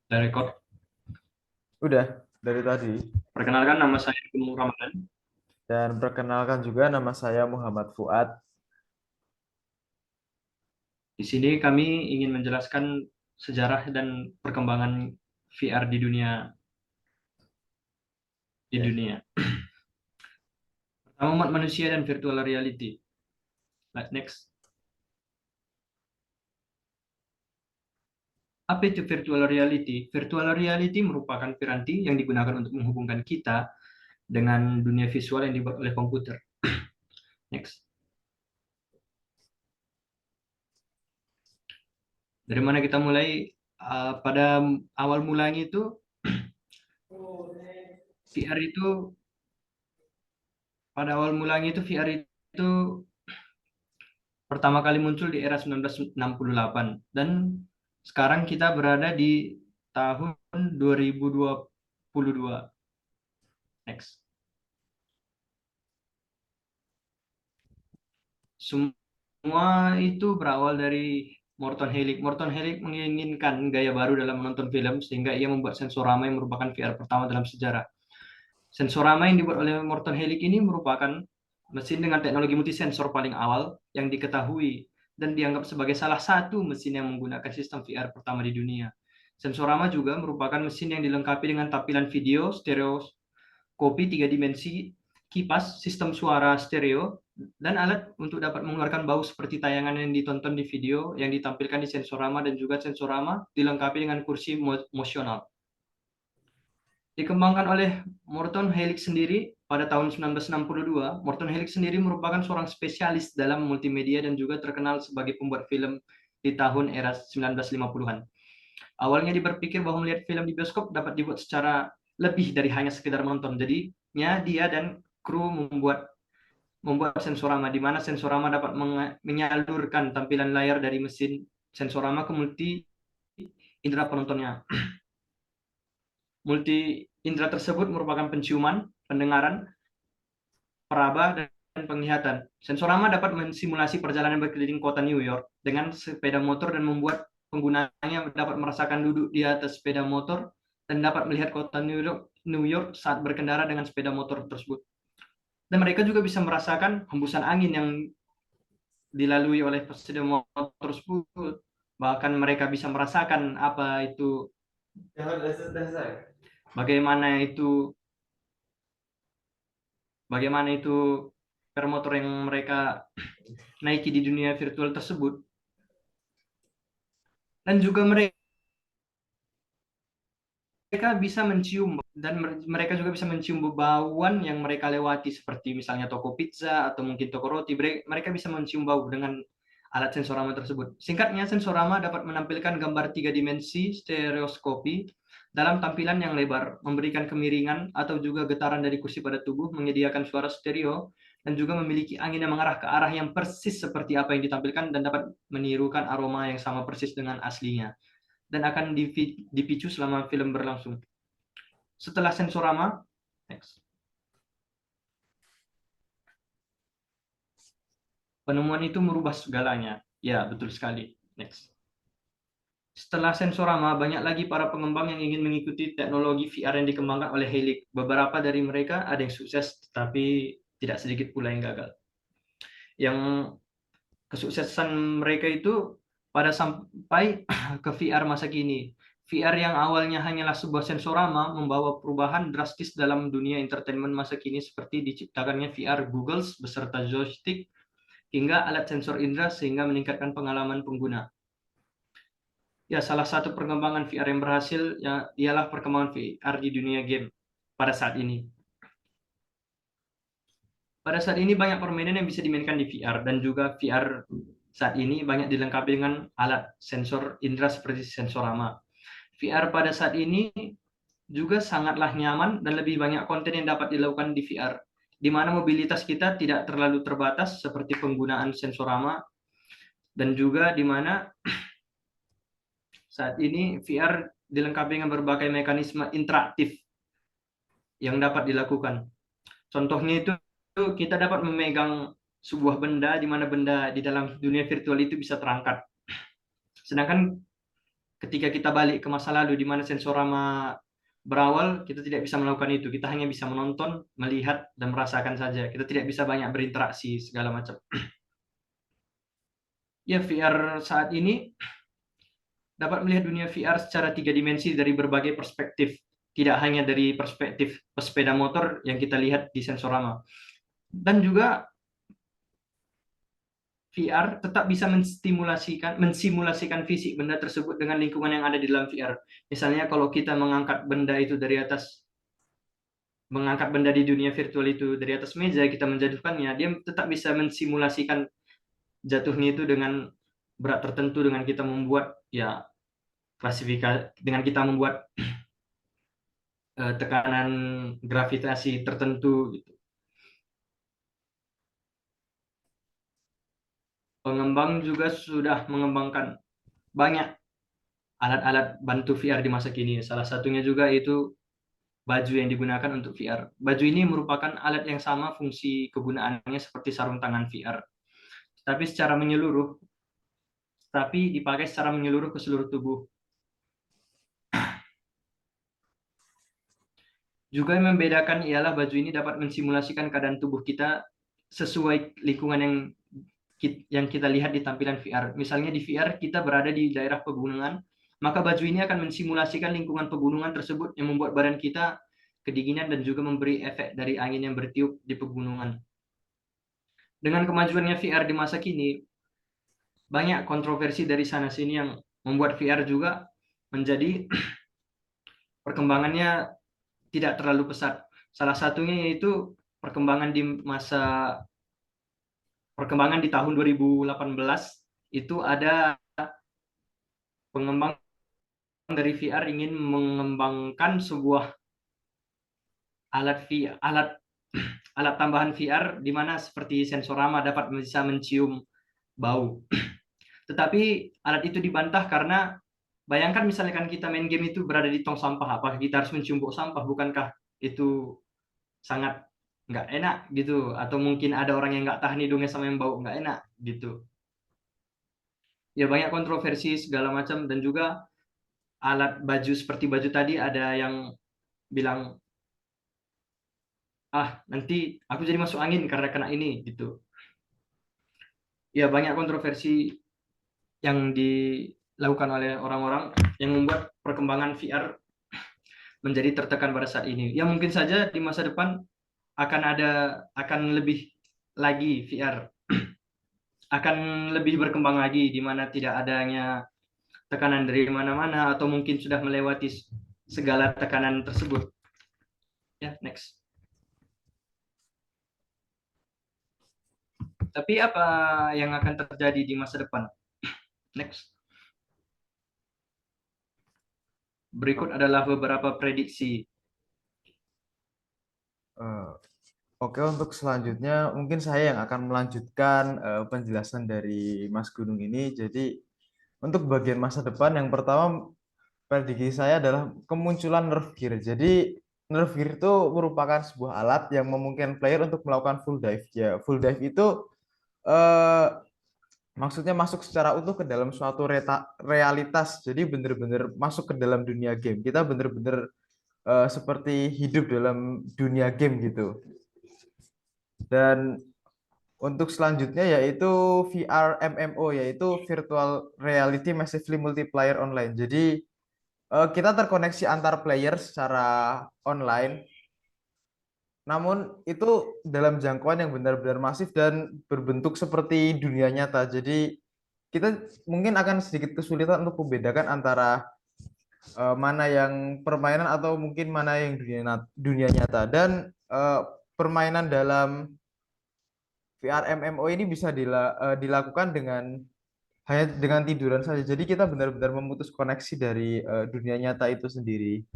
Dan record. Udah, dari tadi. Perkenalkan, nama saya Gunung Ramadan. Dan perkenalkan juga nama saya Muhammad Fuad. Di sini kami ingin menjelaskan sejarah dan perkembangan VR di Oke. dunia. Pertama, umat manusia dan virtual reality. Next. Apa itu virtual reality? Virtual reality merupakan piranti yang digunakan untuk menghubungkan kita dengan dunia visual yang dibuat oleh komputer. Next. Dari mana kita mulai? Pada awal mulanya itu VR itu pada awal mulanya itu VR itu pertama kali muncul di era 1968 dan sekarang kita berada di tahun 2022. Next. Semua itu berawal dari Morton Hellick. Morton Hellick menginginkan gaya baru dalam menonton film sehingga ia membuat Sensorama yang merupakan VR pertama dalam sejarah. Sensorama yang dibuat oleh Morton Hellick ini merupakan mesin dengan teknologi multisensor paling awal yang diketahui dan dianggap sebagai salah satu mesin yang menggunakan sistem VR pertama di dunia. Sensorama juga merupakan mesin yang dilengkapi dengan tampilan video, stereoskopi 3 dimensi, kipas, sistem suara stereo, dan alat untuk dapat mengeluarkan bau seperti tayangan yang ditonton di video yang ditampilkan di Sensorama, dan juga Sensorama dilengkapi dengan kursi mosional. Dikembangkan oleh Morton Hellick sendiri pada tahun 1962, Morton Hellick sendiri merupakan seorang spesialis dalam multimedia dan juga terkenal sebagai pembuat film di tahun era 1950-an. Awalnya dia berpikir bahwa melihat film di bioskop dapat dibuat secara lebih dari hanya sekedar menonton. Jadinya dia dan kru membuat sensorama, di mana sensorama dapat menyalurkan tampilan layar dari mesin sensorama ke multi indera penontonnya. Multi indera tersebut merupakan penciuman, pendengaran, peraba, dan penglihatan. Sensorama dapat mensimulasi perjalanan berkeliling kota New York dengan sepeda motor dan membuat penggunanya dapat merasakan duduk di atas sepeda motor dan dapat melihat kota New York saat berkendara dengan sepeda motor tersebut. Dan mereka juga bisa merasakan hembusan angin yang dilalui oleh sepeda motor tersebut. Bahkan mereka bisa merasakan bagaimana itu bagaimana itu per motor yang mereka naiki di dunia virtual tersebut. Dan juga mereka bisa mencium, dan mereka juga bisa mencium bauan yang mereka lewati, seperti misalnya toko pizza atau mungkin toko roti. Mereka bisa mencium bau dengan alat sensorama tersebut. Singkatnya, sensorama dapat menampilkan gambar 3 dimensi stereoskopi dalam tampilan yang lebar, memberikan kemiringan atau juga getaran dari kursi pada tubuh, menyediakan suara stereo, dan juga memiliki angin yang mengarah ke arah yang persis seperti apa yang ditampilkan, dan dapat menirukan aroma yang sama persis dengan aslinya, dan akan dipicu selama film berlangsung. Setelah sensorama, next. Penemuan itu merubah segalanya. Ya, betul sekali. Next. Setelah Sensorama, banyak lagi para pengembang yang ingin mengikuti teknologi VR yang dikembangkan oleh Helix. Beberapa dari mereka ada yang sukses, tetapi tidak sedikit pula yang gagal. Yang kesuksesan mereka itu pada sampai ke VR masa kini. VR yang awalnya hanyalah sebuah sensorama membawa perubahan drastis dalam dunia entertainment masa kini, seperti diciptakannya VR Googles beserta joystick hingga alat sensor indera sehingga meningkatkan pengalaman pengguna. Ya, salah satu perkembangan VR yang berhasil ya, ialah perkembangan VR di dunia game pada saat ini. Pada saat ini banyak permainan yang bisa dimainkan di VR, dan juga VR saat ini banyak dilengkapi dengan alat sensor indera seperti Sensorama. VR pada saat ini juga sangatlah nyaman dan lebih banyak konten yang dapat dilakukan di VR, di mana mobilitas kita tidak terlalu terbatas seperti penggunaan Sensorama, dan juga di mana saat ini VR dilengkapi dengan berbagai mekanisme interaktif yang dapat dilakukan. Contohnya itu kita dapat memegang sebuah benda, di mana benda di dalam dunia virtual itu bisa terangkat. Sedangkan ketika kita balik ke masa lalu di mana Sensorama berawal, kita tidak bisa melakukan itu. Kita hanya bisa menonton, melihat, dan merasakan saja. Kita tidak bisa banyak berinteraksi segala macam. Ya, VR saat ini dapat melihat dunia VR secara 3 dimensi dari berbagai perspektif. Tidak hanya dari perspektif pesepeda motor yang kita lihat di Sensorama. Dan juga VR tetap bisa mensimulasikan fisik benda tersebut dengan lingkungan yang ada di dalam VR. Misalnya kalau kita mengangkat benda itu dari atas, mengangkat benda di dunia virtual itu dari atas meja, kita menjatuhkannya, dia tetap bisa mensimulasikan jatuhnya itu dengan berat tertentu, dengan kita membuat ya klasifikasi, dengan kita membuat tekanan gravitasi tertentu gitu. Pengembang juga sudah mengembangkan banyak alat-alat bantu VR di masa kini. Salah satunya juga itu baju yang digunakan untuk VR. Baju ini merupakan alat yang sama fungsi kegunaannya seperti sarung tangan VR, tapi dipakai secara menyeluruh ke seluruh tubuh. Juga yang membedakan ialah baju ini dapat mensimulasikan keadaan tubuh kita sesuai lingkungan yang kita lihat di tampilan VR. Misalnya di VR kita berada di daerah pegunungan, maka baju ini akan mensimulasikan lingkungan pegunungan tersebut yang membuat badan kita kedinginan dan juga memberi efek dari angin yang bertiup di pegunungan. Dengan kemajuannya VR di masa kini, banyak kontroversi dari sana sini yang membuat VR juga menjadi perkembangannya tidak terlalu pesat. Salah satunya yaitu perkembangan di tahun 2018 itu ada pengembang dari VR ingin mengembangkan sebuah alat tambahan VR di mana seperti Sensorama dapat bisa mencium bau. Tetapi alat itu dibantah karena bayangkan misalkan kita main game itu berada di tong sampah, apakah kita harus mencium bau sampah? Bukankah itu sangat nggak enak gitu? Atau mungkin ada orang yang nggak tahan hidungnya sama yang bau nggak enak gitu. Ya banyak kontroversi segala macam, dan juga alat baju seperti baju tadi ada yang bilang, ah nanti aku jadi masuk angin karena kena ini gitu. Ya banyak kontroversi yang dilakukan oleh orang-orang yang membuat perkembangan VR menjadi tertekan pada saat ini. Ya mungkin saja di masa depan akan lebih lagi VR akan lebih berkembang lagi di mana tidak adanya tekanan dari mana-mana atau mungkin sudah melewati segala tekanan tersebut. Ya, next. Tapi apa yang akan terjadi di masa depan? Next. Berikut adalah beberapa prediksi. Oke, untuk selanjutnya mungkin saya yang akan melanjutkan penjelasan dari Mas Gunung ini. Jadi untuk bagian masa depan yang pertama prediksi saya adalah kemunculan Nerf Gear. Jadi Nerf Gear itu merupakan sebuah alat yang memungkinkan player untuk melakukan full dive. Ya, full dive itu eh, maksudnya masuk secara utuh ke dalam suatu realitas. Jadi benar-benar masuk ke dalam dunia game. Kita benar-benar seperti hidup dalam dunia game gitu. Dan untuk selanjutnya yaitu VR MMO, yaitu Virtual Reality Massively Multiplayer Online. Jadi kita terkoneksi antar player secara online, namun itu dalam jangkauan yang benar-benar masif dan berbentuk seperti dunia nyata. Jadi kita mungkin akan sedikit kesulitan untuk membedakan antara mana yang permainan atau mungkin mana yang dunia nyata. Dan permainan dalam VR MMO ini bisa dilakukan hanya dengan tiduran saja. Jadi kita benar-benar memutus koneksi dari dunia nyata itu sendiri.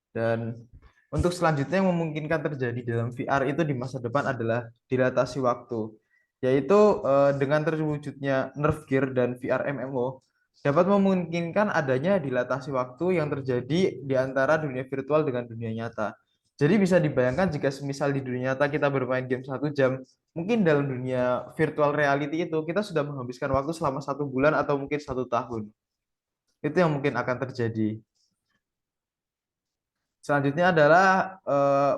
Dan untuk selanjutnya yang memungkinkan terjadi dalam VR itu di masa depan adalah dilatasi waktu, yaitu dengan terwujudnya Nerf Gear dan VR MMO dapat memungkinkan adanya dilatasi waktu yang terjadi di antara dunia virtual dengan dunia nyata. Jadi bisa dibayangkan jika semisal di dunia nyata kita bermain game 1 jam, mungkin dalam dunia virtual reality itu kita sudah menghabiskan waktu selama 1 bulan atau mungkin 1 tahun. Itu yang mungkin akan terjadi. Selanjutnya adalah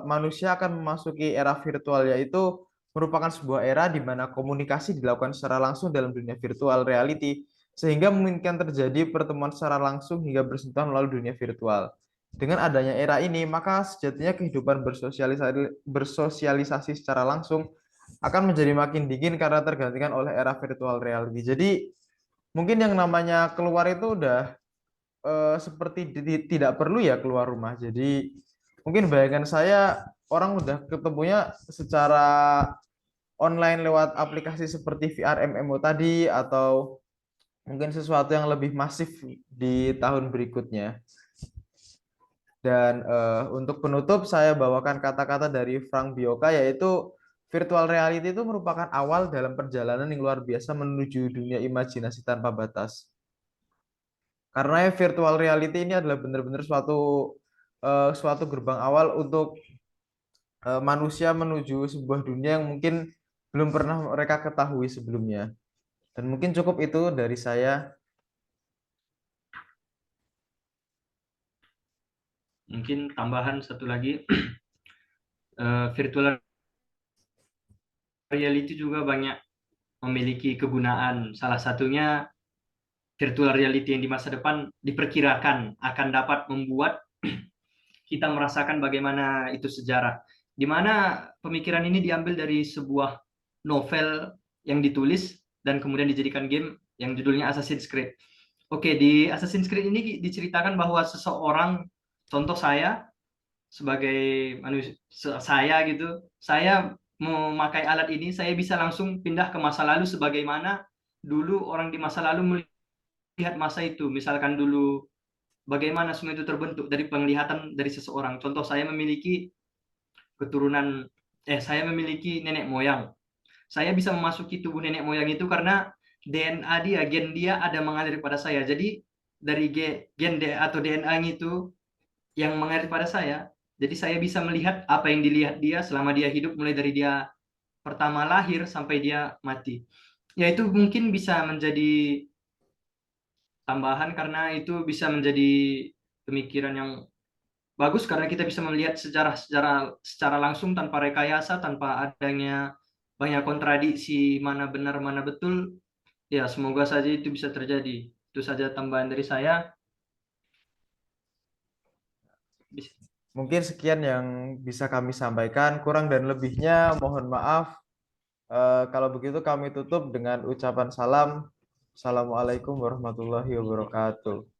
manusia akan memasuki era virtual, yaitu merupakan sebuah era di mana komunikasi dilakukan secara langsung dalam dunia virtual reality, sehingga memungkinkan terjadi pertemuan secara langsung hingga bersentuhan melalui dunia virtual. Dengan adanya era ini, maka sejatinya kehidupan bersosialisasi secara langsung akan menjadi makin dingin karena tergantikan oleh era virtual reality. Jadi, mungkin yang namanya keluar itu udah seperti tidak perlu ya keluar rumah. Jadi mungkin bayangan saya orang udah ketemunya secara online lewat aplikasi seperti VR MMO tadi atau mungkin sesuatu yang lebih masif di tahun berikutnya. Dan untuk penutup saya bawakan kata-kata dari Frank Bioka, yaitu virtual reality itu merupakan awal dalam perjalanan yang luar biasa menuju dunia imajinasi tanpa batas. Karena virtual reality ini adalah benar-benar suatu gerbang awal untuk manusia menuju sebuah dunia yang mungkin belum pernah mereka ketahui sebelumnya. Dan mungkin cukup itu dari saya. Mungkin tambahan satu lagi, virtual reality juga banyak memiliki kegunaan. Salah satunya virtual reality yang di masa depan diperkirakan akan dapat membuat kita merasakan bagaimana itu sejarah. Di mana pemikiran ini diambil dari sebuah novel yang ditulis dan kemudian dijadikan game yang judulnya Assassin's Creed. Oke, di Assassin's Creed ini diceritakan bahwa seseorang, contoh saya sebagai manusia, saya gitu, saya memakai alat ini, saya bisa langsung pindah ke masa lalu sebagaimana dulu orang di masa lalu melihat masa itu. Misalkan dulu bagaimana semua itu terbentuk dari penglihatan dari seseorang. Contoh saya memiliki keturunan, saya memiliki nenek moyang. Saya bisa memasuki tubuh nenek moyang itu karena DNA dia, gen dia ada mengalir pada saya. Jadi dari gen atau DNA itu yang mengalir pada saya, jadi saya bisa melihat apa yang dilihat dia selama dia hidup, mulai dari dia pertama lahir sampai dia mati. Ya itu mungkin bisa menjadi tambahan karena itu bisa menjadi pemikiran yang bagus karena kita bisa melihat sejarah secara langsung tanpa rekayasa, tanpa adanya banyak kontradiksi mana benar mana betul. Ya, semoga saja itu bisa terjadi. Itu saja tambahan dari saya. Mungkin sekian yang bisa kami sampaikan. Kurang dan lebihnya mohon maaf. Kalau begitu kami tutup dengan ucapan salam. Assalamualaikum warahmatullahi wabarakatuh.